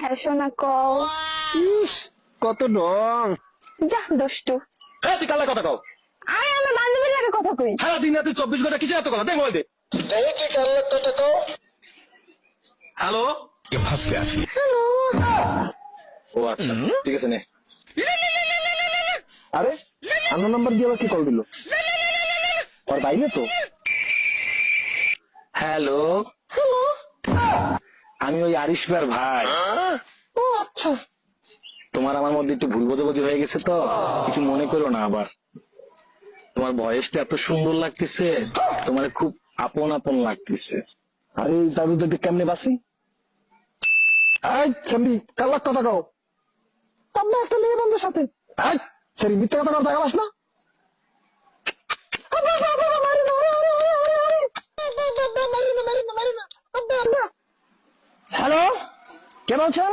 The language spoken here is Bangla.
হ্যাঁ সোনা কও। ইস কত ডং। যা দুষ্টু। হ্যাঁ তুই কালা কথা কও। আরে আমার বান্ধবীর লাগে কথা কই। সারা দিন রাতে 24 ঘন্টা কিসের এত কথা দে মোবাইল দে। তুই কালার কথা কও। হ্যালো ফাঁস গে আসি। ও আচ্ছা ঠিক আছে নে। আরে অন্য নাম্বার দিয়ে আবার কি কল দিল? ওর বাইরে তো। হ্যালো আমি ওই আরিশবার ভাই। ও আচ্ছা। তোমার আমার মধ্যে একটু ভুল বোঝাবুঝি হয়ে গেছে তো কিছু মনে করো না আবার। তোমার ভয়েসটা এত সুন্দর লাগতেছে, তোমার খুব আপন আপন লাগতেছে। আরে তার ভিতরে কেমনে বাসি? এই সামরি কালার কথা কও। আপনি একটা মেয়ে বন্ধুর সাথে। এই সরি মিথ্যা কথা কও দেখাবাস না। হ্যালো কে বলছেন?